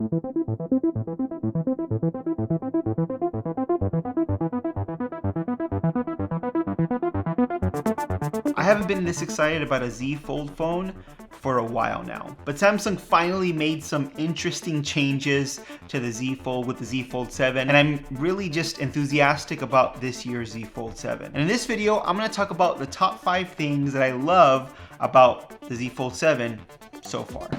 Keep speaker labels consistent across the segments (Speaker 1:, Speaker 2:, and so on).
Speaker 1: I haven't been this excited about a Z Fold phone for a while now, but Samsung finally made some interesting changes to the Z Fold with the Z Fold 7, and I'm really just enthusiastic about this year's Z Fold 7. And in this video, I'm going to talk about the top 5 things that I love about the Z Fold 7 so far.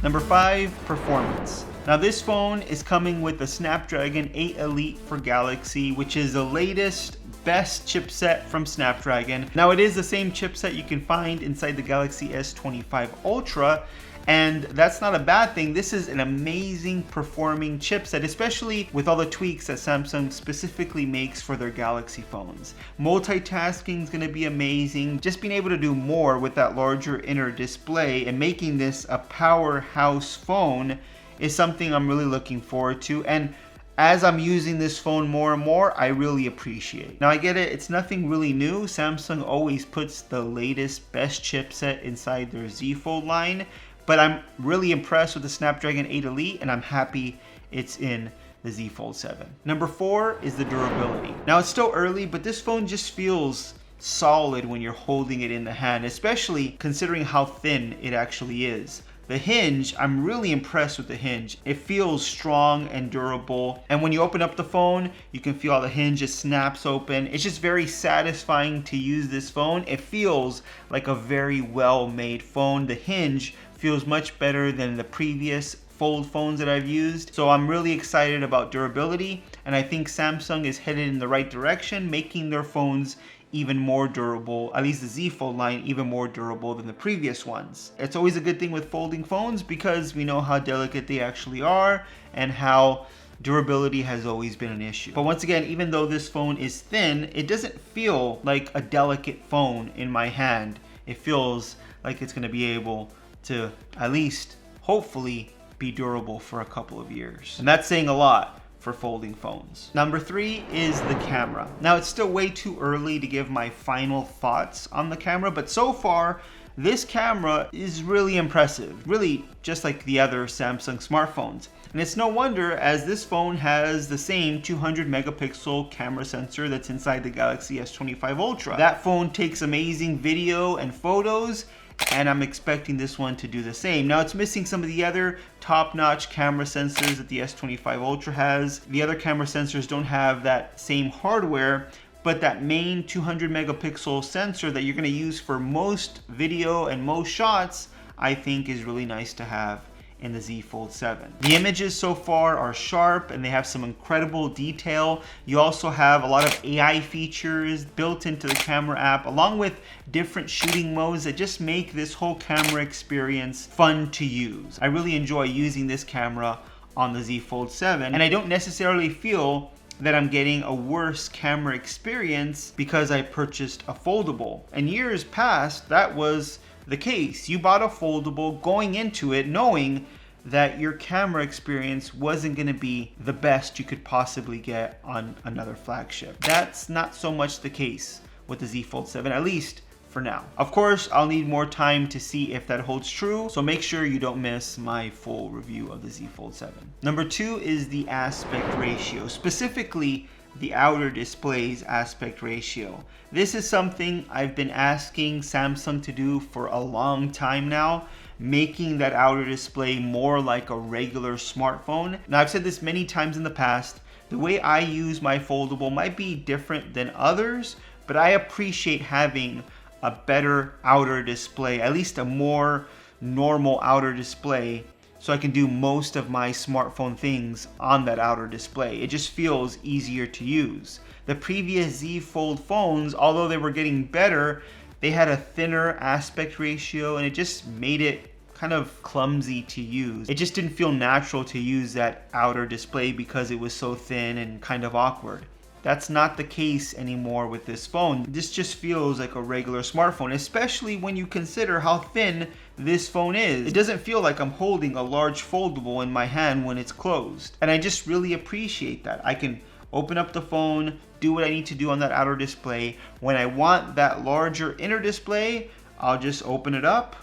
Speaker 1: Number 5, performance. Now this phone is coming with the Snapdragon 8 Elite for Galaxy, which is the latest, best chipset from Snapdragon. Now it is the same chipset you can find inside the Galaxy S25 Ultra, and that's not a bad thing. This is an amazing performing chipset, especially with all the tweaks that Samsung specifically makes for their Galaxy phones. Multitasking is going to be amazing. Just being able to do more with that larger inner display and making this a powerhouse phone is something I'm really looking forward to. And as I'm using this phone more and more, I really appreciate. Now I get it, it's nothing really new. Samsung always puts the latest, best chipset inside their Z Fold line, but I'm really impressed with the Snapdragon 8 Elite, and I'm happy it's in the Z Fold 7. Number 4 is the durability. Now it's still early, but this phone just feels solid when you're holding it in the hand, especially considering how thin it actually is. The hinge, I'm really impressed with the hinge. It feels strong and durable. And when you open up the phone, you can feel how the hinge just snaps open. It's just very satisfying to use this phone. It feels like a very well-made phone. The hinge feels much better than the previous Fold phones that I've used. So I'm really excited about durability, and I think Samsung is headed in the right direction, making their phones even more durable, at least the Z Fold line, even more durable than the previous ones. It's always a good thing with folding phones because we know how delicate they actually are and how durability has always been an issue. But once again, even though this phone is thin, it doesn't feel like a delicate phone in my hand. It feels like it's gonna be able to at least, hopefully, be durable for a couple of years. And that's saying a lot for folding phones. Number 3 is the camera. Now it's still way too early to give my final thoughts on the camera, but so far this camera is really impressive, really just like the other Samsung smartphones. And it's no wonder, as this phone has the same 200 megapixel camera sensor that's inside the Galaxy S25 Ultra. That phone takes amazing video and photos, and I'm expecting this one to do the same. Now it's missing some of the other top-notch camera sensors that the S25 Ultra has. The other camera sensors don't have that same hardware, but that main 200 megapixel sensor that you're going to use for most video and most shots, I think is really nice to have in the Z Fold 7. The images so far are sharp and they have some incredible detail. You also have a lot of AI features built into the camera app, along with different shooting modes that just make this whole camera experience fun to use. I really enjoy using this camera on the Z Fold 7, and I don't necessarily feel that I'm getting a worse camera experience because I purchased a foldable. In years past, that was the case. You bought a foldable going into it knowing that your camera experience wasn't going to be the best you could possibly get on another flagship. That's not so much the case with the Z Fold 7, at least for now. Of course, I'll need more time to see if that holds true, so make sure you don't miss my full review of the Z Fold 7. Number 2 is the aspect ratio, specifically the outer display's aspect ratio. This is something I've been asking Samsung to do for a long time now, making that outer display more like a regular smartphone. Now I've said this many times in the past, the way I use my foldable might be different than others, but I appreciate having a better outer display, at least a more normal outer display, so I can do most of my smartphone things on that outer display. It just feels easier to use. The previous Z Fold phones, although they were getting better, they had a thinner aspect ratio and it just made it kind of clumsy to use. It just didn't feel natural to use that outer display because it was so thin and kind of awkward. That's not the case anymore with this phone. This just feels like a regular smartphone, especially when you consider how thin this phone is. It doesn't feel like I'm holding a large foldable in my hand when it's closed. And I just really appreciate that. I can open up the phone, do what I need to do on that outer display. When I want that larger inner display, I'll just open it up,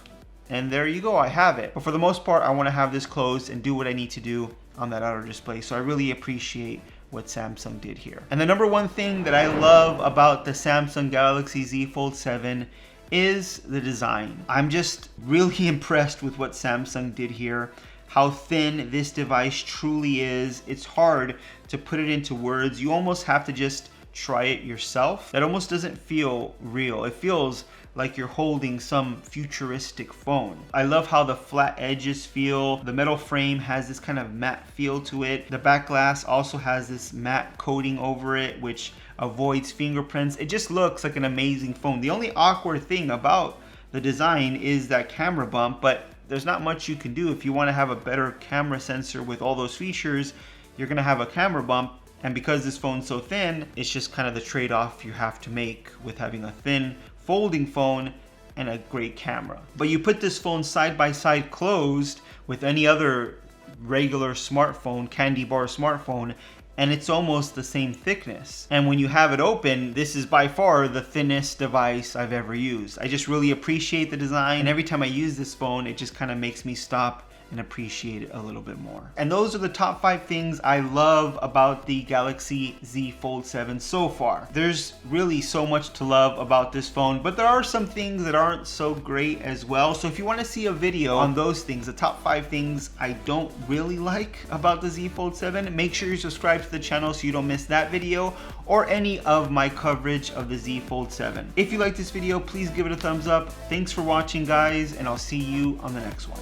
Speaker 1: and there you go, I have it. But for the most part, I want to have this closed and do what I need to do on that outer display. So I really appreciate what Samsung did here. And the number one thing that I love about the Samsung Galaxy Z Fold 7 is the design. I'm just really impressed with what Samsung did here. How thin this device truly is. It's hard to put it into words. You almost have to just try it yourself. That almost doesn't feel real. It feels like you're holding some futuristic phone. I love how the flat edges feel. The metal frame has this kind of matte feel to it. The back glass also has this matte coating over it, which avoids fingerprints. It just looks like an amazing phone. The only awkward thing about the design is that camera bump, but there's not much you can do. If you want to have a better camera sensor with all those features, you're gonna have a camera bump. And because this phone's so thin, it's just kind of the trade-off you have to make with having a thin folding phone and a great camera. But you put this phone side by side closed with any other regular smartphone, candy bar smartphone, and it's almost the same thickness. And when you have it open, this is by far the thinnest device I've ever used. I just really appreciate the design. And every time I use this phone, it just kind of makes me stop and appreciate it a little bit more. And those are the top 5 things I love about the Galaxy Z Fold 7 so far. There's really so much to love about this phone, but there are some things that aren't so great as well. So if you want to see a video on those things, the top 5 things I don't really like about the Z Fold 7, make sure you subscribe to the channel so you don't miss that video or any of my coverage of the Z Fold 7. If you like this video, please give it a thumbs up. Thanks for watching, guys, and I'll see you on the next one.